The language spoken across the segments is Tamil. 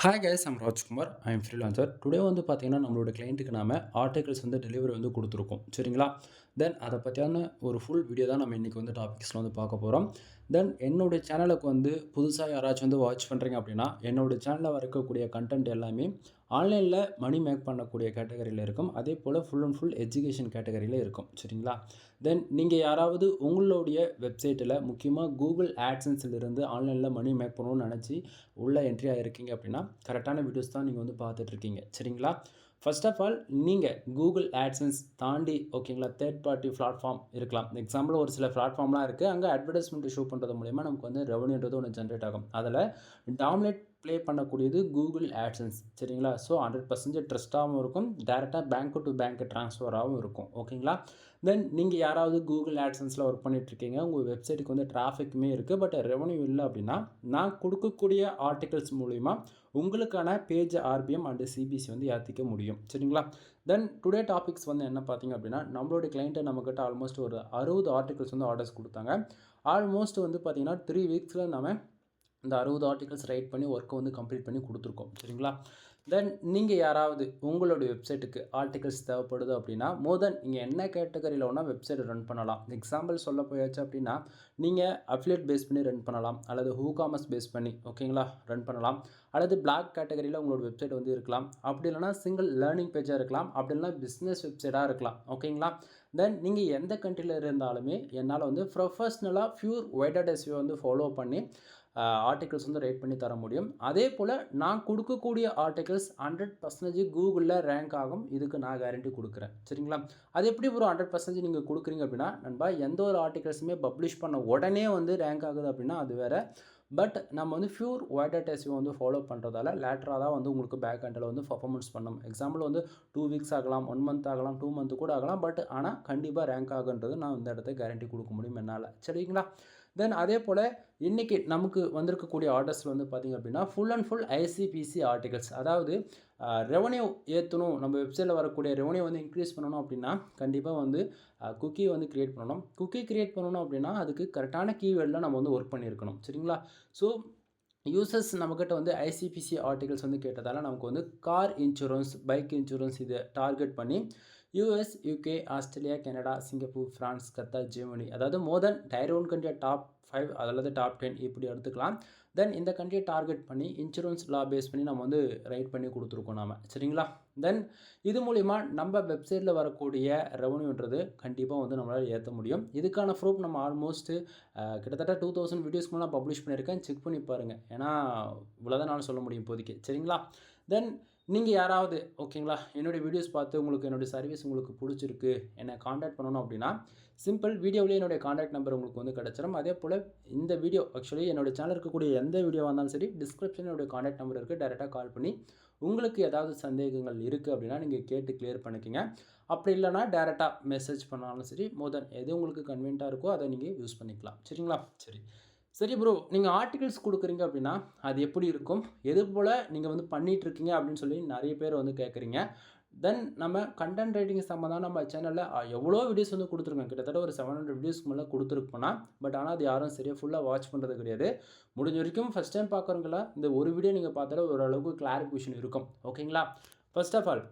Hi guys, I'm Rajkumar. I am freelancer. Today வந்து பார்த்தீங்கன்னா, நம்மளோட கிளையண்ட்டுக்கு நாம ஆர்டிகல்ஸ் வந்து டெலிவரி வந்து குடுத்துருக்கோம். சரிங்களா? தென் அத பத்தியான ஒரு ஃபுல் வீடியோ தான் நம்ம இன்னைக்கு வந்து டாபிக்ஸ்ல வந்து பார்க்க போறோம். தென் என்னுடைய சேனலுக்கு வந்து புதுசா யாராச்சும் வந்து வாட்ச் பண்றீங்க அப்படின்னா, என்னோட சேனல்ல இருக்கக்கூடிய கன்டென்ட் எல்லாமே ஆன்லைன்ல மணி மேக் பண்ணக்கூடிய கேட்டகரியில இருக்கும். அதேபோல ஃபுல் அண்ட் ஃபுல் எஜுகேஷன் கேட்டகரியில இருக்கும். சரிங்களா? தென் நீங்க யாராவது உங்களுடைய வெப்சைட்ல முக்கியமா Google AdSenseல இருந்து ஆன்லைன்ல மணி மேக் பண்ணணும்னு நெனச்சு உள்ள என்ட்ரி ஆகியிருக்கீங்க அப்படின்னா கரெக்டான வீடியோஸ் தான் நீங்கள் வந்து பார்த்துட்ருக்கீங்க. சரிங்களா? ஃபர்ஸ்ட் ஆஃப் ஆல் நீங்கள் கூகுள் ஆட்சன்ஸ் தாண்டி ஓகேங்களா, தேர்ட் பார்ட்டி பிளாட்ஃபார்ம் இருக்கலாம். எக்ஸாம்பிள் ஒரு சில பிளாட்ஃபார்ம்லாம் இருக்குது. அங்கே அட்வர்டைஸ்மெண்ட் ஷோ பண்ணுறது மூலிமா நமக்கு வந்து ரெவன்யூன்றது ஒன்று ஜென்ரேட் ஆகும். அதில் டாமினேட் ப்ளே பண்ணக்கூடியது கூகுள் ஆட்சன்ஸ். சரிங்களா? ஸோ 100% ட்ரஸ்ட்டாகவும் இருக்கும், டேரெக்டாக பேங்க் டு பேங்க் ட்ரான்ஸ்ஃபராகவும் இருக்கும். ஓகேங்களா? தென் நீங்கள் யாராவது கூகுள் ஆட்சன்ஸில் ஒர்க் பண்ணிகிட்ருக்கீங்க, உங்கள் வெப்சைட்டுக்கு வந்து டிராஃபிக்குமே இருக்குது, பட் ரெவன்யூ இல்லை அப்படின்னா நான் கொடுக்கக்கூடிய ஆர்டிகல்ஸ் மூலிமா உங்களுக்கான பேஜ் ஆர்பிஎம் அண்ட் சிபிசி வந்து ஏற்றிக்க முடியும். சரிங்களா? தென் டுடே டாபிக்ஸ் வந்து என்ன பார்த்தீங்க அப்படின்னா, நம்மளோட கிளைண்ட்டை நம்மக்கிட்ட ஆல்மோஸ்ட் ஒரு 60 ஆர்டிகல்ஸ் வந்து ஆர்டர்ஸ் கொடுத்தாங்க. ஆல்மோஸ்ட் வந்து பார்த்தீங்கன்னா 3 வீக்ஸில் நம்ம இந்த 60 ஆர்டிகல்ஸ் ரைட் பண்ணி ஒர்க்கை வந்து கம்ப்ளீட் பண்ணி கொடுத்துருக்கோம். சரிங்களா? தென் நீங்கள் யாராவது உங்களுடைய வெப்சைட்டுக்கு ஆர்டிகல்ஸ் தேவைப்படுது அப்படின்னா, நீங்கள் என்ன கேட்டகரியில் வேணால் வெப்சைட் ரன் பண்ணலாம். எக்ஸாம்பிள் சொல்ல போயாச்சு அப்படின்னா, நீங்கள் அஃபிலியேட் பேஸ் பண்ணி ரன் பண்ணலாம், அல்லது ஹூகாமர்ஸ் பேஸ் பண்ணி ஓகேங்களா ரன் பண்ணலாம், அல்லது பிளாக் கேட்டகரியில் உங்களோட வெப்சைட் வந்து இருக்கலாம். அப்படி இல்லைனா சிங்கிள் லேர்னிங் பேஜாக இருக்கலாம், அப்படி இல்லைனா பிஸ்னஸ் வெப்சைட்டாக இருக்கலாம். ஓகேங்களா? தென் நீங்கள் எந்த கண்ட்ரியில் இருந்தாலுமே என்னால் வந்து ப்ரொஃபஷ்னலாக ப்யூர் வைடட் எஸ்இஓ வந்து ஃபாலோ பண்ணி ஆர்டிகல்ஸ் வந்து ரைட் பண்ணி தர முடியும். அதே போல் நான் கொடுக்கக்கூடிய ஆர்டிகல்ஸ் 100% கூகுளில் ரேங்க் ஆகும். இதுக்கு நான் கேரண்டி கொடுக்குறேன். சரிங்களா? அது எப்படி ஒரு 100% நீங்கள் கொடுக்குறீங்க அப்படின்னா, நண்பா எந்த ஒரு ஆர்டிகல்ஸுமே பப்ளிஷ் பண்ண உடனே வந்து ரேங்க் ஆகுது அப்படின்னா அது வேறு. பட் நம்ம வந்து ப்யூர் வைடட் எஸ்இஓ வந்து ஃபாலோ பண்ணுறதால லேட்டராக தான் வந்து உங்களுக்கு பேக் எண்டில் வந்து பர்ஃபார்மன்ஸ் பண்ணணும். எக்ஸாம்பிள் வந்து 2 வீக்ஸ் ஆகலாம், 1 மந்த் ஆகலாம், 2 மந்த் கூட ஆகலாம். பட் ஆனால் கண்டிப்பாக ரேங்க் ஆகுன்றது நான் இந்த இடத்த கேரண்டி கொடுக்க முடியும் என்னால். சரிங்களா? தென் அதே போல் இன்றைக்கி நமக்கு வந்திருக்கக்கூடிய ஆர்டர்ஸில் வந்து பார்த்திங்க அப்படின்னா full and full ICPC articles. அதாவது ரெவன்யூ ஏற்றணும், நம்ம வெப்சைட்டில் வரக்கூடிய ரெவன்யூ வந்து இன்க்ரீஸ் பண்ணணும் அப்படின்னா கண்டிப்பாக வந்து குக்கி வந்து க்ரியேட் பண்ணணும். குக்கி க்ரியேட் பண்ணணும் அப்படின்னா அதுக்கு கரெக்டான கீவேர்டில் நம்ம வந்து ஒர்க் பண்ணியிருக்கணும். சரிங்களா? ஸோ யூசர்ஸ் நம்மக்கிட்ட வந்து ஐசிபிசி ஆர்டிகல்ஸ் வந்து கேட்டதால் நமக்கு வந்து கார் இன்சூரன்ஸ், பைக் இன்சூரன்ஸ் இதை டார்கெட் பண்ணி US, UK, Australia, Canada, Singapore, France, Qatar, Germany, அதாவது மோர் தென் டயர் 1 கண்ட்ரியை டாப் 5 அல்லது டாப் 10 இப்படி எடுத்துக்கலாம். தென் இந்த கண்ட்ரியை டார்கெட் பண்ணி இன்சூரன்ஸ் லா பேஸ் பண்ணி நம்ம வந்து ரைட் பண்ணி கொடுத்துருக்கோம் நாம. சரிங்களா? தென் இது மூலிமா நம்ம வெப்சைட்டில் வரக்கூடிய ரெவன்யூன்றது கண்டிப்பாக வந்து நம்மளால் ஏற்ற முடியும். இதுக்கான ப்ரூஃப் நம்ம ஆல்மோஸ்ட்டு கிட்டத்தட்ட 2000 வீடியோஸ்க்கு மேலே பப்ளிஷ் பண்ணியிருக்கேன். செக் பண்ணி பாருங்கள். ஏன்னா இவ்வளோதான் நான் சொல்ல முடியும் இப்போதைக்கு. சரிங்களா? தென் நீங்கள் யாராவது ஓகேங்களா என்னுடைய வீடியோஸ் பார்த்து உங்களுக்கு என்னுடைய சர்வீஸ் உங்களுக்கு பிடிச்சிருக்கு, என்னை காண்டாக்ட் பண்ணணும் அப்படின்னா சிம்பிள் வீடியோவிலேயே என்னுடைய காண்டாக்ட் நம்பர் உங்களுக்கு வந்து கிடச்சிரும். அதே போல் இந்த வீடியோ ஆக்சுவலி என்னுடைய சேனல் இருக்கக்கூடிய எந்த வீடியோவாக இருந்தாலும் சரி டிஸ்கிரிப்ஷனில் என்னுடைய காண்டாக்ட் நம்பர் இருக்குது. டேரெக்டாக கால் பண்ணி உங்களுக்கு ஏதாவது சந்தேகங்கள் இருக்குது அப்படின்னா நீங்கள் கேட்டு கிளியர் பண்ணிக்கோங்க. அப்படி இல்லைனா டேரெக்டாக மெசேஜ் பண்ணாலும் சரி, மோர் தென் எது உங்களுக்கு கன்வீனியண்ட்டாக இருக்கோ அதை நீங்கள் யூஸ் பண்ணிக்கலாம். சரிங்களா? சரி ப்ரோ, நீங்கள் ஆர்டிகல்ஸ் கொடுக்குறீங்க அப்படின்னா அது எப்படி இருக்கும், எது போல் நீங்கள் வந்து பண்ணிகிட்ருக்கீங்க அப்படின்னு சொல்லி நிறைய பேர் வந்து கேட்குறீங்க. தென் நம்ம கண்டென்ட் ரைட்டிங் சம்மந்தம் நம்ம சேனலில் எவ்வளோ வீடியோஸ் வந்து கொடுத்துருக்கோம். கிட்டத்தட்ட ஒரு 700 வீடியோஸ்க்கு மேலே கொடுத்துருப்போனா. பட் ஆனால் அது யாரும் சரியாக ஃபுல்லாக வாட்ச் பண்ணுறது கிடையாது. முடிஞ்ச வரைக்கும் ஃபஸ்ட் டைம் பார்க்குறவங்களா இந்த ஒரு வீடியோ நீங்கள் பார்த்தாலே ஓரளவுக்கு கிளாரிஃபிகேஷன் இருக்கும். ஓகேங்களா? ஃபர்ஸ்ட் ஆஃப் ஆல்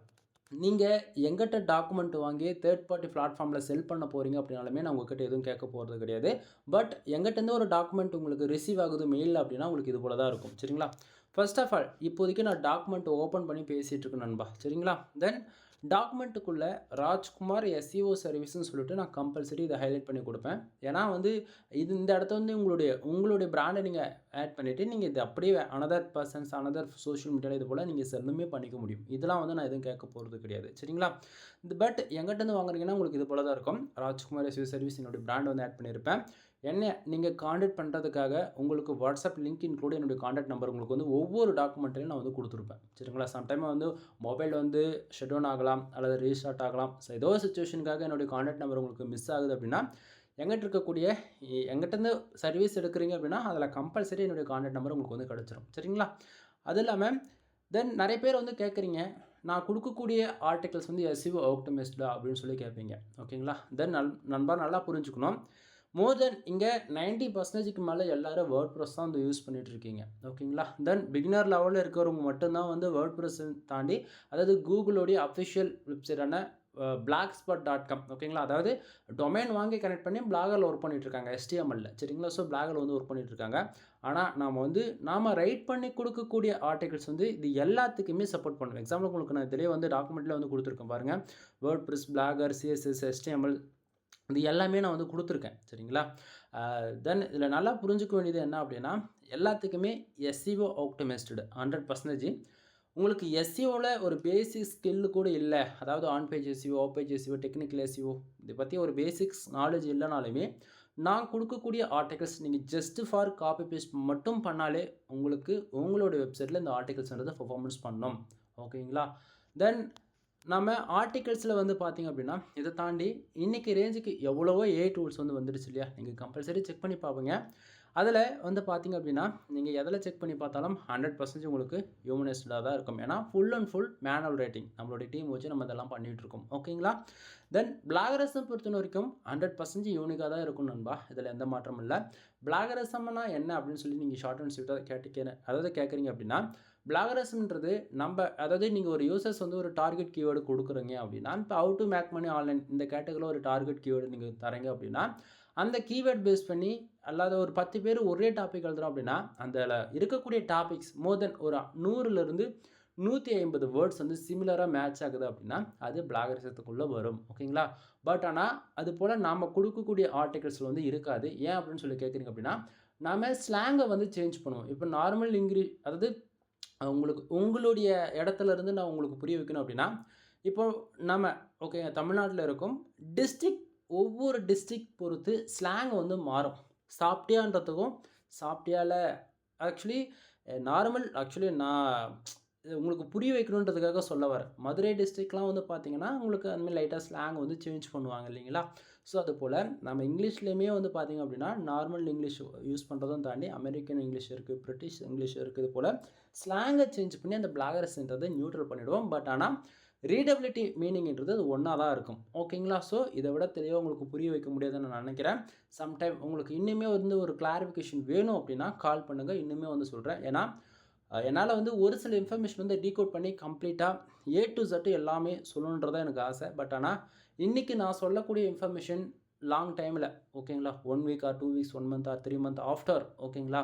நீங்கள் எங்கிட்ட டாக்குமெண்ட் வாங்கி தேர்ட் பார்ட்டி பிளாட்ஃபார்மில் செல் பண்ண போகிறீங்க அப்படின்னாலுமே நான் உங்கள்கிட்ட எதுவும் கேட்க போகிறது கிடையாது. பட் எங்கிட்டேருந்து ஒரு டாக்குமெண்ட் உங்களுக்கு ரிசீவ் ஆகுது மெயிலில் அப்படின்னா உங்களுக்கு இது போல தான் இருக்கும். சரிங்களா? ஃபர்ஸ்ட் ஆஃப் ஆல் இப்போதைக்கு நான் டாக்குமெண்ட் ஓப்பன் பண்ணி பேசிகிட்டு இருக்கேன் நண்பா. சரிங்களா? தென் டாக்குமெண்ட்டுக்குள்ளே ராஜ்குமார் எஸ்இஓ சர்வீஸ்ன்னு சொல்லிட்டு நான் கம்பல்சரி இதை ஹைலைட் பண்ணி கொடுப்பேன். ஏன்னா வந்து இந்த இடத்த வந்து உங்களுடைய பிராண்டை நீங்கள் ஆட் பண்ணிவிட்டு நீங்கள் இது அப்படியே அனதர் பர்சன்ஸ் அனதர் சோஷியல் மீடியாவில் இது போல் நீங்கள் செல்லுமே பண்ணிக்க முடியும். இதெல்லாம் வந்து நான் எதுவும் கேட்க போகிறது கிடையாது. சரிங்களா? பட் எங்கிட்டேருந்து வாங்குறீங்கன்னா உங்களுக்கு இது போல தான் இருக்கும். ராஜ்குமார் எஸ்இஓ சர்வீஸ் என்னுடைய பிராண்ட் வந்து ஆட் பண்ணியிருப்பேன். என்ன நீங்கள் காண்டாக்ட் பண்ணுறதுக்காக உங்களுக்கு வாட்ஸ்அப் லிங்க் இன்க்ளூட் என்னுடைய காண்டாக்ட் நம்பர் உங்களுக்கு வந்து ஒவ்வொரு டாக்குமெண்ட்லையும் நான் வந்து கொடுத்துருப்பேன். சரிங்களா? சம்டைம் வந்து மொபைல் வந்து ஷட் டவுன் ஆகலாம் அல்லது ரீஸ்டார்ட் ஆகலாம். ஸோ ஏதோ ஒரு சுச்சுவேஷனுக்காக என்னுடைய காண்டாக்ட் நம்பர் உங்களுக்கு மிஸ் ஆகுது அப்படின்னா எங்கிட்டேருந்து சர்வீஸ் எடுக்கிறீங்க அப்படின்னா அதில் கம்பல்சரி என்னுடைய காண்டாக்ட் நம்பர் உங்களுக்கு வந்து கிடச்சிரும். சரிங்களா? அது இல்லாமல் தென் நிறைய பேர் வந்து கேட்குறீங்க, நான் கொடுக்கக்கூடிய ஆர்டிகல்ஸ் வந்து எஸ்இஓ ஆப்டிமைஸ்டா அப்படின்னு சொல்லி கேட்பீங்க. ஓகேங்களா? தென் நண்பா நல்லா புரிஞ்சுக்கணும். மோர் தென் இங்கே 90%க்கு மேலே எல்லாரும் வேர்ட் ப்ரெஸ் தான் வந்து யூஸ் பண்ணிகிட்டு இருக்கீங்க. ஓகேங்களா? தென் பிகினர் லெவலில் இருக்கிறவங்க மட்டும்தான் வந்து வேர்ட் ப்ரெஸ் தாண்டி, அதாவது கூகுளோடைய அஃபிஷியல் வெப்சைட்டான blackspot.com ஓகேங்களா? அதாவது டொமைன் வாங்கி கனெக்ட் பண்ணி பிளாகரில் ஒர்க் பண்ணிகிட்ருக்காங்க HTML சரிங்களா? ஸோ பிளாகரில் வந்து ஒர்க் பண்ணிகிட்ருக்காங்க. ஆனால் நாம் ரைட் பண்ணி கொடுக்கக்கூடிய ஆர்டிகல்ஸ் வந்து இது எல்லாத்துக்குமே சப்போர்ட் பண்ணுவோம். எக்ஸாம்பிள் உங்களுக்கு நான் இதிலே வந்து டாக்குமெண்ட்டில் வந்து கொடுத்துருக்கேன் பாருங்கள். Word press, blogger, CSS, HTML இது எல்லாமே நான் வந்து கொடுத்துருக்கேன் சரிங்களா? தென் இதில் நல்லா புரிஞ்சுக்க வேண்டியது என்ன அப்படின்னா, எல்லாத்துக்குமே SEO ஆப்டிமைஸ்டு 100%. உங்களுக்கு எஸ்இஓவில் ஒரு பேசிக் ஸ்கில்லு கூட இல்லை, அதாவது on page SEO, off page SEO, technical SEO இதை பற்றி ஒரு பேசிக்ஸ் நாலேஜ் இல்லைனாலுமே நான் கொடுக்கக்கூடிய ஆர்டிகல்ஸ் நீங்கள் ஜஸ்ட் ஃபார் காப்பி பேஸ்ட் மட்டும் பண்ணாலே உங்களுக்கு உங்களோட வெப்சைட்டில் இந்த ஆர்டிகல்ஸ்ன்றதை பர்ஃபார்மன்ஸ் பண்ணணும். ஓகேங்களா? தென் நம்ம ஆர்டிகல்ஸில் வந்து பார்த்திங்க அப்படின்னா இதை தாண்டி இன்றைக்கி ரேஞ்சுக்கு எவ்வளவோ டூல்ஸ் வந்து வந்துடுச்சு இல்லையா? நீங்கள் கம்பல்சரி செக் பண்ணி பார்ப்பீங்க. அதில் வந்து பார்த்திங்க அப்படின்னா நீங்கள் எதில் செக் பண்ணி பார்த்தாலும் 100% உங்களுக்கு ஹியூமனைஸ்டாக தான் இருக்கும். ஏன்னா full and full manual writing நம்மளுடைய டீம் வச்சு நம்ம இதெல்லாம் பண்ணிகிட்ருக்கோம். ஓகேங்களா? தென் பிளாகரிசம் பொறுத்த வரைக்கும் 100% யூனிக்காக தான் இருக்கும் நண்பா. இதில் எந்த மாற்றமும் இல்லை. பிளாகரிசம்னா என்ன அப்படின்னு சொல்லி நீங்கள் ஷார்ட் அண்ட் ஸ்வீட்டாக கேட்குறீங்க அப்படின்னா, பிளாகரிசம்ன்றது அதாவது நீங்கள் ஒரு யூசர்ஸ் வந்து ஒரு டார்கெட் கீவேர்டு கொடுக்குறீங்க அப்படின்னா, இப்போ how to make money online இந்த கேட்டகரியில் ஒரு டார்கெட் கீவேர்டு நீங்கள் தரீங்க அப்படின்னா, அந்த கீவேர்ட் பேஸ் பண்ணி அல்லாத ஒரு 10 பேர் ஒரே டாபிக் எழுதுகிறோம் அப்படின்னா, அதில் இருக்கக்கூடிய டாபிக்ஸ் மோர் தென் ஒரு 100லேருந்து 150 வேர்ட்ஸ் வந்து சிமிலராக மேட்ச் ஆகுது அப்படின்னா அது பிளாகரிசத்துக்குள்ளே வரும். ஓகேங்களா? பட் ஆனால் அது போல் நாம் கொடுக்கக்கூடிய ஆர்டிகல்ஸில் வந்து இருக்காது. ஏன் அப்படின்னு சொல்லி கேட்குறீங்க அப்படின்னா, நாம் ஸ்லாங்கை வந்து சேஞ்ச் பண்ணுவோம். இப்போ நார்மல் அதாவது உங்களுடைய இடத்துல இருந்து நான் உங்களுக்கு புரிய வைக்கணும் அப்படின்னா, இப்போ நம்ம தமிழ்நாட்டில் இருக்கும் டிஸ்ட்ரிக்ட், ஒவ்வொரு டிஸ்ட்ரிக்ட் பொறுத்து ஸ்லாங் வந்து மாறும். சாப்பிட்டியான்றதுக்கும் சாப்பிட்டியால ஆக்சுவலி நான் உங்களுக்கு புரிய வைக்கணுன்றதுக்காக சொல்ல வரேன். மதுரை டிஸ்ட்ரிக்ட்லாம் வந்து பார்த்திங்கன்னா உங்களுக்கு அந்தமாதிரி லைட்டாக ஸ்லாங் வந்து சேஞ்ச் பண்ணுவாங்க இல்லைங்களா? ஸோ அதுபோல் நம்ம இங்கிலீஷ்லேயுமே வந்து பார்த்திங்க அப்படின்னா நார்மல் இங்கிலீஷ் யூஸ் பண்ணுறதும் தாண்டி அமெரிக்கன் இங்கிலீஷ் இருக்குது, பிரிட்டிஷ் இங்கிலீஷ் இருக்குது. இது போல் ஸ்லாங்கை சேஞ்ச் பண்ணி அந்த பிளாகரிசம்ன்றதை நியூட்ரல் பண்ணிவிடுவோம். பட் ஆனால் ரீடபிலிட்டி மீனிங்ன்றது அது ஒன்றா தான் இருக்கும். ஓகேங்களா? ஸோ இதை விட தெளிவாக உங்களுக்கு புரிய வைக்க முடியாதுன்னு நான் நினைக்கிறேன். சம்டைம் உங்களுக்கு இன்னுமே வந்து ஒரு கிளாரிஃபிகேஷன் வேணும் அப்படின்னா கால் பண்ணுங்கள். இன்னுமே வந்து சொல்கிறேன். ஏன்னா என்னால் வந்து ஒரு சில இன்ஃபர்மேஷன் வந்து டீகோட் பண்ணி கம்ப்ளீட்டாக to Z எல்லாமே சொல்லணுன்றதான் எனக்கு ஆசை. பட் ஆனால் இன்றைக்கி நான் சொல்லக்கூடிய இன்ஃபர்மேஷன் லாங் டைமில் ஓகேங்களா, 1 week or 2 weeks, 1 month or 3 month after ஓகேங்களா,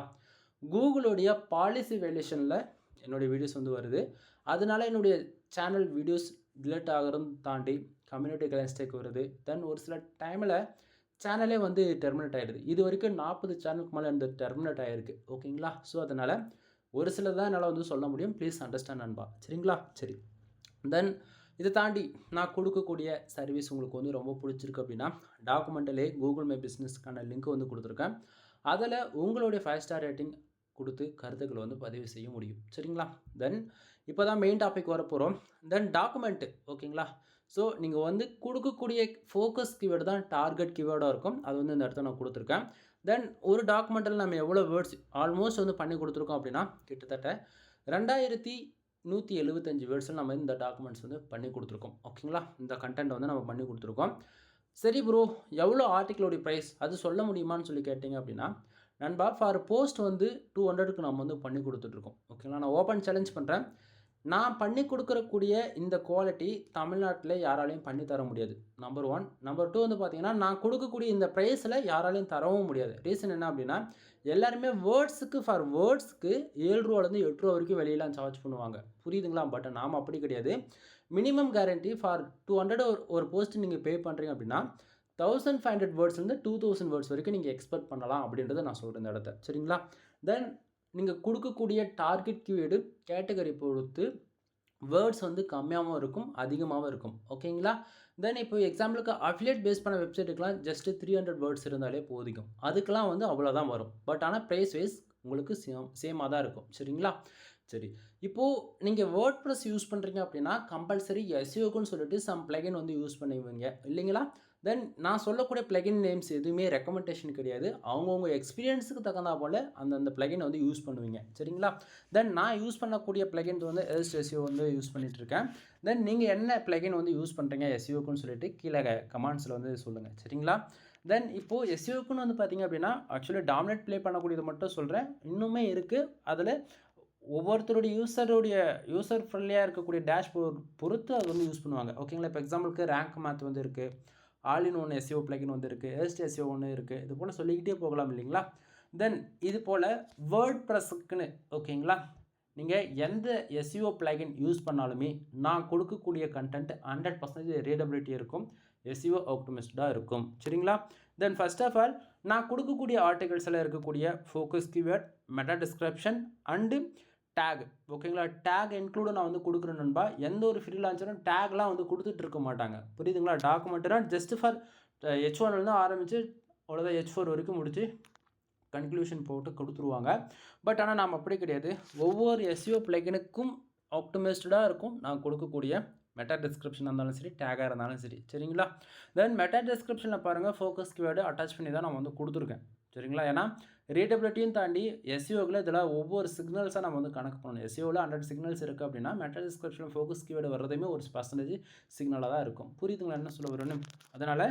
கூகுளோடைய பாலிசி வேல்யூஷனில் என்னுடைய வீடியோஸ் வந்து வருது. அதனால என்னுடைய சேனல் வீடியோஸ் டிலீட் ஆகிறதும் தாண்டி கம்யூனிட்டி கைட்லைன்ஸ் வருது. தென் ஒரு சில டைமில் சேனலே வந்து டெர்மினேட் ஆகிடுது. இது வரைக்கும் 40 சேனலுக்கு மேலே இந்த டெர்மினேட் ஆகிருக்கு. ஓகேங்களா? ஸோ அதனால் ஒரு சில தான் என்னால் வந்து சொல்ல முடியும். ப்ளீஸ் அண்டர்ஸ்டாண்ட் நண்பா. சரிங்களா? சரி. தென் இதை தாண்டி நான் கொடுக்கக்கூடிய சர்வீஸ் உங்களுக்கு வந்து ரொம்ப பிடிச்சிருக்கு அப்படின்னா, டாக்குமெண்ட்டிலே கூகுள் மை பிஸ்னஸ்க்கான லிங்க் வந்து கொடுத்துருக்கேன். அதில் உங்களுடைய 5 ஸ்டார் ரேட்டிங் கொடுத்து கருத்துக்களை வந்து பதிவு செய்ய முடியும். சரிங்களா? தென் இப்போ தான் மெயின் டாபிக் வரப்போகிறோம். தென் டாக்குமெண்ட்டு ஓகேங்களா? ஸோ நீங்கள் வந்து கொடுக்கக்கூடிய ஃபோக்கஸ் கீவேர்டு தான் டார்கெட் கீவேர்டாக இருக்கும். அது வந்து இந்த இடத்துல நான் கொடுத்துருக்கேன். தென் ஒரு டாக்குமெண்ட்டில் நம்ம எவ்வளோ வேர்ட்ஸ் ஆல்மோஸ்ட் வந்து பண்ணி கொடுத்துருக்கோம் அப்படின்னா, கிட்டத்தட்ட 2175 வேர்ட்ஸில் நம்ம இந்த டாக்குமெண்ட்ஸ் வந்து பண்ணி கொடுத்துருக்கோம். ஓகேங்களா? இந்த கண்டென்ட் வந்து நம்ம பண்ணி கொடுத்துருக்கோம். சரி ப்ரோ, எவ்வளோ ஆர்டிக்கிளோடைய ப்ரைஸ் அது சொல்ல முடியுமான்னு சொல்லி கேட்டிங்க அப்படின்னா, நண்பா ஃபார் போஸ்ட் வந்து 200க்கு நம்ம வந்து பண்ணி கொடுத்துட்ருக்கோம். ஓகேங்களா? நான் ஓப்பன் சேலஞ்ச் பண்ணுறேன். நான் பண்ணி கொடுக்கறக்கூடிய இந்த குவாலிட்டி தமிழ்நாட்டில் யாராலையும் பண்ணி தர முடியாது. நம்பர் 1. நம்பர் 2 வந்து பார்த்திங்கன்னா, நான் கொடுக்கக்கூடிய இந்த ப்ரைஸில் யாராலையும் தரவும் முடியாது. ரீசன் என்ன அப்படின்னா, எல்லாருமே வேர்ட்ஸுக்கு ரூ. 7லேருந்து ரூ. 8 வரைக்கும் வெளியெல்லாம் சார்ஜ் பண்ணுவாங்க. புரியுதுங்களா? பட் நாம் அப்படி கிடையாது. மினிமம் கேரண்டி ஃபார் 200 ஒரு போஸ்ட் நீங்கள் பே பண்ணுறீங்க அப்படின்னா 1500 வேர்ட்ஸ்லேருந்து 2000 வேர்ட்ஸ் வரைக்கும் நீங்கள் எக்ஸ்பெக்ட் பண்ணலாம் அப்படின்றத நான் சொல்கிறேன் இந்த இடத்த. சரிங்களா? தென் நீங்கள் கொடுக்கக்கூடிய டார்கெட் கீவேர்டு கேட்டகரி பொறுத்து வேர்ட்ஸ் வந்து கம்மியாகவும் இருக்கும், அதிகமாகவும் இருக்கும். ஓகேங்களா? தென் இப்போ எக்ஸாம்பிளுக்கு அஃபிலியேட் பேஸ் பண்ண வெப்சைட்டுக்கெலாம் ஜஸ்ட்டு 300 வேர்ட்ஸ் இருந்தாலே போதிக்கும். அதுக்கெலாம் வந்து அவ்வளோதான் வரும். பட் ஆனால் ப்ரைஸ் வைஸ் உங்களுக்கு சேமாக தான் இருக்கும். சரிங்களா? சரி, இப்போது நீங்கள் வேர்ட் ப்ரெஸ் யூஸ் பண்ணுறீங்க அப்படின்னா கம்பல்சரி எஸ்இஓக்குன்னு சொல்லிட்டு சம் பிளகின் வந்து யூஸ் பண்ணுவீங்க இல்லைங்களா? தென் நான் சொல்லக்கூடிய பிளகின் நேம்ஸ் எதுவுமே ரெக்கமெண்டேஷன் கிடையாது. அவங்கவுங்க எக்ஸ்பீரியன்ஸுக்கு தகுந்தா போல் அந்தந்த பிளகின் வந்து யூஸ் பண்ணுவீங்க. சரிங்களா? தென் நான் யூஸ் பண்ணக்கூடிய பிளகின்ஸ் வந்து எஸ்இஓ வந்து யூஸ் பண்ணிகிட்ருக்கேன். தென் நீங்கள் என்ன பிளகின் வந்து யூஸ் பண்ணுறீங்க எஸ்இஓக்குன்னு சொல்லிட்டு கீழே கமெண்ட்ஸில் வந்து சொல்லுங்கள். சரிங்களா? தென் இப்போது எஸ்இஓக்குன்னு வந்து பார்த்திங்க அப்படின்னா ஆக்சுவலி டாமினேட் ப்ளே பண்ணக்கூடியது மட்டும் சொல்கிறேன், இன்னுமே இருக்குது. அதில் ஒவ்வொருத்தருடைய யூசர் ஃப்ரெண்ட்லியாக இருக்கக்கூடிய டேஷ்போர்ட் பொறுத்து அது வந்து யூஸ் பண்ணுவாங்க. ஓகேங்களா? இப்போ எக்ஸாம்பிளுக்கு ரேங்க் மேத் வந்து இருக்குது, all in one SEO plugin வந்து இருக்குது, எஸ்ட் எஸ்இஓ ஒன்று இருக்குது. இது போல் சொல்லிக்கிட்டே போகலாம் இல்லைங்களா? தென் இது போல் வேர்ட் ப்ரெஸ்ஸுக்குன்னு ஓகேங்களா, நீங்கள் எந்த எஸ்இஓ பிளகின் யூஸ் பண்ணாலுமே நான் கொடுக்கக்கூடிய கண்டென்ட் 100% ரீடபிலிட்டி இருக்கும், எஸ்இஓ ஆப்டிமைஸ்டாக இருக்கும். சரிங்களா? தென் ஃபர்ஸ்ட் ஆஃப் ஆல் நான் கொடுக்கக்கூடிய ஆர்டிகல்ஸில் இருக்கக்கூடிய focus keyword, meta description and take. ஓகேங்களா? டேக் இன்க்ளூடு நான் வந்து கொடுக்குறேன் நண்பா. எந்த ஒரு ஃப்ரீலான்சரும் டேக்லாம் வந்து கொடுத்துட்டு இருக்க மாட்டாங்க. புரியுதுங்களா? டாக்குமெண்ட்னா ஜஸ்ட் ஃபார் H1 ஆரம்பித்து அவ்வளோதான், H4 வரைக்கும் முடிச்சு கன்க்ளூஷன் போட்டு கொடுத்துருவாங்க. பட் ஆனால் நாம் அப்படி கிடையாது. ஒவ்வொரு எஸ்இஓ பிளகினுக்கும் ஆப்டிமைஸ்டாக இருக்கும் நான் கொடுக்கக்கூடிய மெட்டா டிஸ்கிரிப்ஷனாக இருந்தாலும் சரி, டேகாக இருந்தாலும் சரி. சரிங்களா? தென் மெட்டா டிஸ்கிரிப்ஷனில் பாருங்கள், ஃபோக்கஸ் கீவேர்டு அட்டாச் பண்ணி தான் நான் வந்து கொடுத்துருக்கேன். சரிங்களா? ஏன்னா ரீடபிலிட்டியும் தாண்டி எஸ்இஓவில் இதில் ஒவ்வொரு சிக்னல்ஸாக நம்ம வந்து கணக்கு பண்ணணும். எஸ்இஓவில் 100 சிக்னல்ஸ் இருக்குது அப்படின்னா மெட்டா டிஸ்கிரிப்ஷனில் ஃபோக்கஸ் கீவேர்டு வர்றதுமே ஒரு % சிக்னலாக தான் இருக்கும். புரியுதுங்களா என்ன சொல்ல வரணும்? அதனால்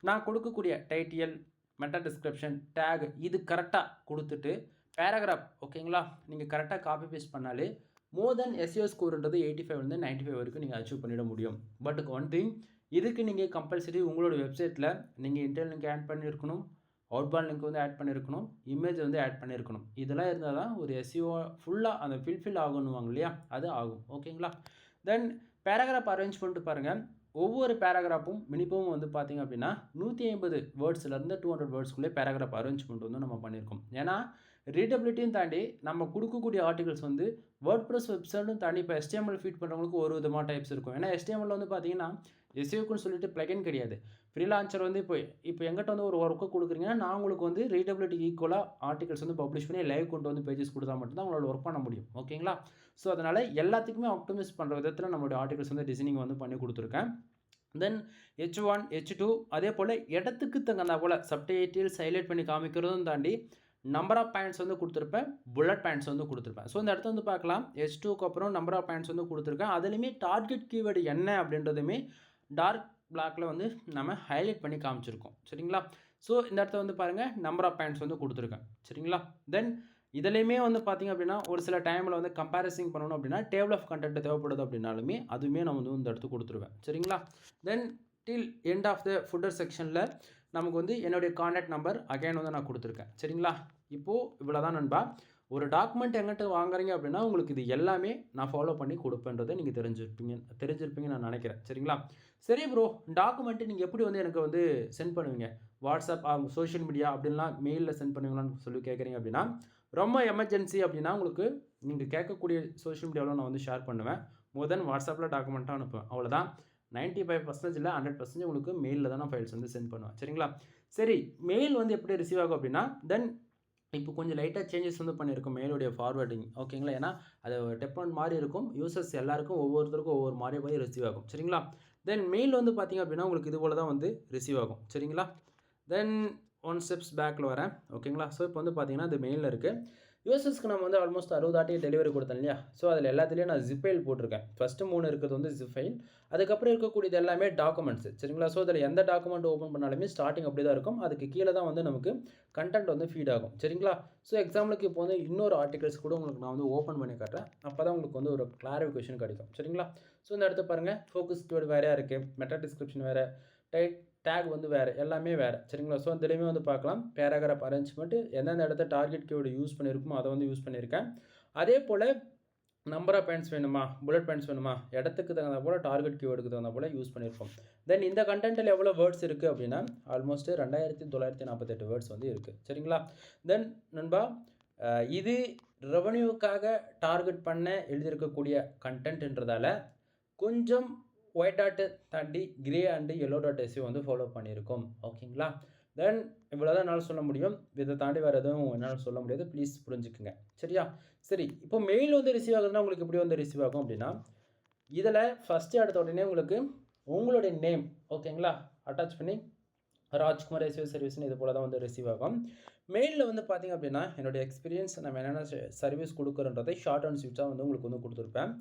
நான் கொடுக்கக்கூடிய டைட்டில், மெட்டா டிஸ்கிரிப்ஷன், டேக் இது கரெக்டாக கொடுத்துட்டு பேராகிராஃப் ஓகேங்களா, நீங்கள் கரெக்டாக காப்பி பேஸ்ட் பண்ணாலே மோர் தென் எஸ்இஓ ஸ்கோர்ன்றது 85 95 வரைக்கும் நீங்கள் அச்சீவ் பண்ணிட முடியும். பட் ஒன் திங், இதுக்கு நீங்கள் கம்பல்சரி உங்களோட வெப்சைட்டில் நீங்கள் இன்டர்னல் லிங்க் ஆட் பண்ணியிருக்கணும், அவுட்பாண்ட் லிங்க் வந்து ஆட் பண்ணியிருக்கணும், இமேஜ் வந்து ஆட் பண்ணியிருக்கணும். இதெல்லாம் இருந்தால் தான் ஒரு எஸ்இஓ ஃபுல்லாக அந்த ஃபில் ஆகணுவாங்க இல்லையா, அது ஆகும். ஓகேங்களா? தென் பேராகிராஃப் அரேஞ்ச் பண்ணிட்டு பாருங்கள். ஒவ்வொரு பேராகிராஃபும் மினிமம் வந்து பார்த்திங்க அப்படின்னா 150 வேர்ட்ஸ்லேருந்து 200 வேர்ட்ஸ்க்குள்ளே பேராகிராஃப் அரேஞ்ச்மெண்ட் வந்து நம்ம பண்ணியிருக்கோம். ஏன்னா ரீடபிலிட்டியும் தாண்டி நம்ம கொடுக்கக்கூடிய ஆர்டிகல்ஸ் வந்து வேர்ட்ப்ரெஸ் வெப்சைட்டும் தாண்டி இப்போ HTML ஃபீட் பண்ணுறவங்களுக்கு ஒரு விதமாக டைப்ஸ் இருக்கும். ஏன்னா HTML வந்து பார்த்தீங்கன்னா எஸ்இஓக்குன்னு சொல்லிட்டு பிளகின் கிடையாது. ஃப்ரீலான்சர் வந்து இப்போ எங்கிட்ட வந்து ஒரு ஒர்க்கு கொடுக்குறீங்கன்னா நான் உங்களுக்கு வந்து ரீடபிலிட்டி ஈக்குவலாக ஆர்டிகல்ஸ் வந்து பப்ளிஷ் பண்ணி லைவ் கொண்டு வந்து பேஜஸ் கொடுத்தா மட்டும்தான் உங்களால் ஒர்க் பண்ண முடியும். ஓகேங்களா? ஸோ அதனால் எல்லாத்துக்குமே ஆப்டிமைஸ் பண்ணுற விதத்தில் நம்மளுடைய ஆர்டிகல்ஸ் வந்து டிசைனிங் வந்து பண்ணி கொடுத்துருக்கேன். தென் H1 H2 அதே போல் இடத்துக்கு தகுந்தா போல் சப்டைட்டில்ஸ் ஹைலைட் பண்ணி காமிக்கிறதும் தாண்டி நம்பர் ஆஃப் பாயிண்ட்ஸ் வந்து கொடுத்துருப்பேன், புல்லட் பாயிண்ட்ஸ் வந்து கொடுத்துருப்பேன். ஸோ இந்த இடத்த வந்து பார்க்கலாம், H2க்கு அப்புறம் நம்பர் ஆஃப் பாயிண்ட்ஸ் வந்து கொடுத்துருக்கேன். அதுலேயுமே டார்கெட் கீவேர்டு என்ன அப்படின்றதுமே டார்க் பிளாக்கில் வந்து நம்ம ஹைலைட் பண்ணி காமிச்சிருக்கோம். சரிங்களா? ஸோ இந்த இடத்த வந்து பாருங்கள், நம்பர் ஆஃப் பாயிண்ட்ஸ் வந்து கொடுத்துருக்கேன். சரிங்களா? தென் இதுலேயுமே வந்து பார்த்திங்க அப்படின்னா ஒரு சில டைமில் வந்து கம்பேரிசிங் பண்ணணும் அப்படின்னா டேபிள் ஆஃப் கண்டென்ட் தேவைப்படுது அப்படின்னாலுமே அதுவுமே நான் வந்து இந்த இடத்துக்கு கொடுத்துருவேன். சரிங்களா? Then till end of the footer செக்ஷனில் நமக்கு வந்து என்னுடைய கான்டாக்ட் நம்பர் அகைன் வந்து நான் கொடுத்துருக்கேன். சரிங்களா? இப்போது இவ்வளோ தான் நண்பா. ஒரு டாக்குமெண்ட் எங்கிட்ட வாங்குறீங்க அப்படின்னா உங்களுக்கு இது எல்லாமே நான் ஃபாலோ பண்ணி கொடுப்பேன்றதை நீங்கள் தெரிஞ்சிருப்பீங்க நான் நினைக்கிறேன். சரிங்களா? சரி ப்ரோ, டாக்குமெண்ட்டு நீங்கள் எப்படி வந்து எனக்கு வந்து சென்ட் பண்ணுவீங்க? வாட்ஸ்அப், சோஷியல் மீடியா அப்படின்லாம் மெயிலில் சென்ட் பண்ணுவீங்களான்னு சொல்லி கேட்குறீங்க அப்படின்னா, ரொம்ப எமர்ஜென்சி அப்படின்னா உங்களுக்கு நீங்கள் கேட்கக்கூடிய சோஷியல் மீடியாவில் நான் வந்து ஷேர் பண்ணுவேன். மோர் தென் வாட்ஸ்அப்பில் டாக்குமெண்ட்டாக அனுப்புவேன். அவ்வளோதான். 95% இல்லை 100% உங்களுக்கு மெயிலில் தான் நான் ஃபைல்ஸ் வந்து சென்ட் பண்ணுவேன். சரிங்களா? சரி, மெயில் வந்து எப்படி ரிசீவ் ஆகும் அப்படின்னா, தென் இப்போ கொஞ்சம் லைட்டாக சேஞ்சஸ் வந்து பண்ணியிருக்கோம் மெயிலுடைய ஃபார்வேர்டிங். ஓகேங்களா? ஏன்னா அது டெப்லெட் மாதிரி இருக்கும், யூசர்ஸ் எல்லாருக்கும் ஒவ்வொருத்தருக்கும் ஒவ்வொரு மாதிரி போய் ரிசீவ் ஆகும். சரிங்களா? தென் மெயில் வந்து பார்த்திங்க அப்படின்னா உங்களுக்கு இது போல் தான் வந்து ரிசீவ் ஆகும். சரிங்களா? தென் 1 ஸ்டெப்ஸ் பேக்கில் வரேன். ஓகேங்களா? ஸோ இப்போ வந்து பார்த்திங்கன்னா இது மெயிலில் இருக்குது. யூசர்ஸ்க்கு நம்ம வந்து ஆல்மோஸ்ட் 60 ஆட்டி டெலிவரி கொடுத்தேன் இல்லையா? ஸோ அதில் எல்லாத்துலேயும் நான் ஜிப் ஃபைல் போட்டிருக்கேன். ஃபஸ்ட்டு 3 இருக்கிறது வந்து ஜிப் ஃபைல், அதுக்கப்புறம் இருக்கக்கூடியது எல்லாமே டாக்குமெண்ட்ஸ். சரிங்களா? ஸோ அதில் எந்த டாக்குமெண்ட் ஓப்பன் பண்ணாலுமே ஸ்டார்டிங் அப்படி தான் இருக்கும். அதுக்கு கீழே தான் வந்து நமக்கு கண்டென்ட் வந்து ஃபீட் ஆகும். சரிங்களா? ஸோ எக்ஸாம்பிளுக்கு இப்போ வந்து இன்னொரு ஆர்டிகல்ஸ் கூட உங்களுக்கு நான் வந்து ஓப்பன் பண்ணி காட்டுறேன். அப்போ தான் உங்களுக்கு வந்து ஒரு கிளாரிஃபிகேஷன் கிடைக்கும். சரிங்களா? ஸோ இந்த இடத்த பாருங்கள், ஃபோக்கஸ் கீவேர்டு வேறையாக இருக்குது, மெட்டா டிஸ்கிரிப்ஷன் வேறு, டேக் வந்து வேறு, எல்லாமே வேறு. சரிங்களா? ஸோ அதுலேயுமே வந்து பார்க்கலாம் பேராகிராஃப் அரேஞ்ச்மெண்ட்டு எந்தெந்த இடத்த டார்கெட் கீவேர்டு யூஸ் பண்ணியிருக்குமோ அதை வந்து யூஸ் பண்ணியிருக்கேன். அதே போல் நம்பர் ஆஃப் பாயிண்ட்ஸ் வேணுமா, புல்லட் பாயிண்ட்ஸ் வேணுமா, இடத்துக்கு தகுந்த போல் டார்கெட் கீவேர்டுக்கு தகுந்த போல் யூஸ் பண்ணியிருக்கோம். தென் இந்த கண்டென்ட்டில் எவ்வளோ வேர்ட்ஸ் இருக்குது அப்படின்னா ஆல்மோஸ்ட் 2948 வேர்ட்ஸ் வந்து இருக்குது. சரிங்களா? தென் நண்பா, இது ரெவன்யூக்காக டார்கெட் பண்ண எழுதியிருக்கக்கூடிய கண்டென்ட்ன்றதால கொஞ்சம் ஒயிட் டாட்டு தாண்டி grey and yellow dot SEO வந்து ஃபாலோ பண்ணியிருக்கோம். ஓகேங்களா? தென் இவ்வளோ தான் என்னால் சொல்ல முடியும். இதை தாண்டி வேறு எதுவும் என்னால் சொல்ல முடியாது. ப்ளீஸ் புரிஞ்சுக்குங்க. சரியா? சரி, இப்போ மெயில் வந்து ரிசீவ் ஆகுதுன்னா உங்களுக்கு எப்படி வந்து ரிசீவ் ஆகும் அப்படின்னா, இதில் ஃபஸ்ட்டு எடுத்த உடனே உங்களுக்கு உங்களுடைய நேம் ஓகேங்களா அட்டாச் பண்ணி ராஜ்குமார் எஸ்இஓ சர்வீஸ்னு இது போல் தான் வந்து ரிசீவ் ஆகும். மெயிலில் வந்து பார்த்திங்க அப்படின்னா என்னுடைய எக்ஸ்பீரியன்ஸ் நம்ம என்னென்ன சர்வீஸ் கொடுக்குறோன்றதை ஷார்ட் அண்ட் ஸ்வீட்டாக வந்து உங்களுக்கு வந்து கொடுத்துருப்பேன்.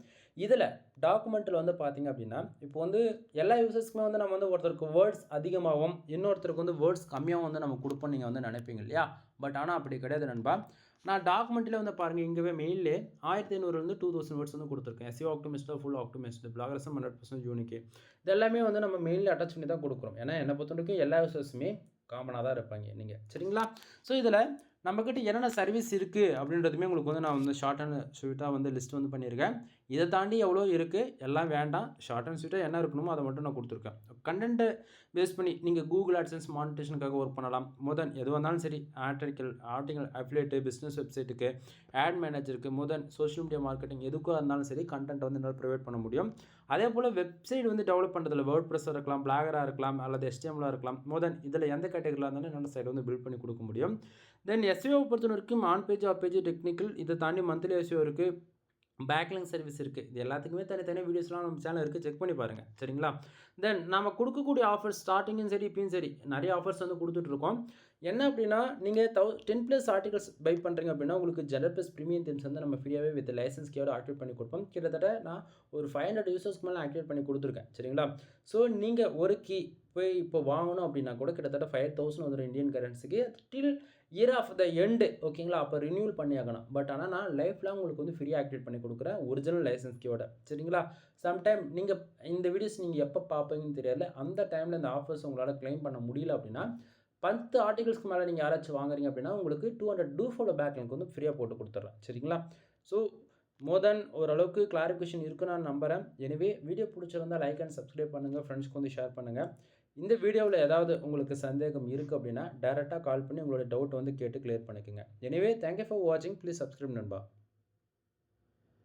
இதில் டாக்குமெண்ட்டில் வந்து பார்த்திங்க அப்படின்னா இப்போ வந்து எல்லா யூசர்ஸ்க்குமே வந்து நம்ம வந்து ஒருத்தருக்கு வேர்ட்ஸ் அதிகமாகவும் இன்னொருத்தருக்கு வந்து வேர்ட்ஸ் கம்மியாகவும் வந்து நம்ம கொடுப்போம் நீங்கள் வந்து நினைப்பீங்க இல்லையா? பட் ஆனால் அப்படி கிடையாது நண்பா. நான் டாக்குமெண்ட்டில் வந்து பாருங்கள் இங்கேவே மெயிலே 1500 2000 வேர்ட்ஸ் வந்து கொடுத்துருக்கேன். SEO ஆப்டிமிஸ்ட்டாக full optimist பிளாகர்ஸும் 100% unique. இது எல்லாமே வந்து நம்ம மெயிலில் அட்டாச் பண்ணி தான் கொடுக்குறோம். ஏன்னா என்னை பொறுத்தவரைக்கும் எல்லா யூசர்ஸுமே காமனாக தான் இருப்பாங்க நீங்கள் சரிங்களா? ஸோ இதில் நம்மக்கிட்ட என்னென்ன சர்வீஸ் இருக்குது அப்படின்றதுமே உங்களுக்கு வந்து நான் வந்து ஷார்ட் அண்ட் ஸ்வீட்டாக வந்து லிஸ்ட் வந்து பண்ணியிருக்கேன். இதை தாண்டி எவ்வளோ இருக்குது எல்லாம் வேண்டாம். ஷார்ட் அண்ட் ஸ்வீட்டாக என்ன இருக்கணுமோ அதை மட்டும் நான் கொடுத்துருக்கேன். கண்டென்ட்டை பேஸ் பண்ணி நீங்கள் கூகுள் ஆட்சன்ஸ் மானிட்டேஷனுக்காக ஒர்க் பண்ணலாம். எது வந்தாலும் சரி ஆர்டிக்கல் அஃபிலியேட்டு பிஸ்னஸ் வெப்சைட்டுக்கு ஆட் மேனேஜருக்கு சோஷியல் மீடியா மார்க்கெட்டிங் எதுக்காக இருந்தாலும் சரி கண்டென்ட் வந்து என்னால் ப்ரொவைட் பண்ண முடியும். அதே போல் வெப்சைட் வந்து டெவலப் பண்ணுறதுல வேர்ட் ப்ரெஸ்ஸாக இருக்கலாம், பிளாகராக இருக்கலாம், அல்லது HTML இருக்கலாம். இதில் எந்த கேட்டகரியில் இருந்தாலும் என்னோட சைடு வந்து பில்ட் பண்ணி கொடுக்க முடியும். தென் எஸ்இஓ பொறுத்த வரைக்கும் on page, off page, technical இதை தாண்டி மந்த்லி எஸ்இஓ இருக்குது, பேக்லிங்க் சர்வீஸ் இருக்குது. இது எல்லாத்துக்குமே தனித்தனியாக வீடியோஸ்லாம் நம்ம சேனல் இருக்குது, செக் பண்ணி பாருங்கள் சரிங்களா? தென் நம்ம கொடுக்கக்கூடிய ஆஃபர்ஸ் ஸ்டார்டிங்கும் சரி இப்பயும் சரி நிறைய ஆஃபர்ஸ் வந்து கொடுத்துட்ருக்கோம். என்ன அப்படின்னா நீங்கள் 10+ ஆர்டிகல்ஸ் பை பண்ணுறீங்க அப்படின்னா உங்களுக்கு ஜெனரல் ப்ரீமியம் தீம்ஸ் வந்து நம்ம ஃப்ரீயாகவே வித் லைசன்ஸ் கேவோட ஆக்டிவேட் பண்ணி கொடுப்போம். கிட்டத்தட்ட நான் ஒரு 500 யூசர்ஸ்க்கு மேலே ஆக்டிவேட் பண்ணி கொடுத்துருக்கேன் சரிங்களா? ஸோ நீங்கள் ஒரு கீ போய் இப்போ வாங்கணும் அப்படின்னா கூட கிட்டத்தட்ட 5000 வந்துடும் இந்தியன் கரன்சிக்கு till year of the end ஓகேங்களா? அப்போ ரினியூவல் பண்ணி ஆகணும். பட் ஆனால் நான் லைஃப் லாங் உங்களுக்கு வந்து ஃப்ரீயாக ஆக்டிவேட் பண்ணி கொடுக்குறேன் ஒரிஜினல் லைசன்ஸ் கீயோட சரிங்களா? சம்டைம் நீங்கள் இந்த வீடியோஸ் நீங்கள் எப்போ பார்ப்பீங்கன்னு தெரியல. அந்த டைமில் இந்த ஆஃபர்ஸ் உங்களால் கிளைம் பண்ண முடியல அப்படின்னா 10 ஆர்டிகல்ஸ்க்கு மேலே நீங்கள் யாராச்சும் வாங்குறீங்க அப்படின்னா உங்களுக்கு 200 டூ ஃபாலோ பேக் லிங்க் வந்து ஃப்ரீயாக போட்டு கொடுத்துட்றேன் சரிங்களா? ஸோ ஓரளவுக்கு கிளாரிஃபிகேஷன் இருக்குன்னு நான் நம்புகிறேன். எனவே வீடியோ பிடிச்சிருந்தால் லைக் அண்ட் சப்ஸ்கிரைப் பண்ணுங்கள், ஃப்ரெண்ட்ஸ்க்கு வந்து ஷேர் பண்ணுங்கள். இந்த வீடியோவில் ஏதாவது உங்களுக்கு சந்தேகம் இருக்குது அப்படின்னா டைரெக்டாக கால் பண்ணி உங்களோட டவுட் வந்து கேட்டு கிளியர் பண்ணிக்கோங்க. எனவே தேங்க்யூ ஃபார் வாட்சிங். ப்ளீஸ் சப்ஸ்கிரைப் நண்பா.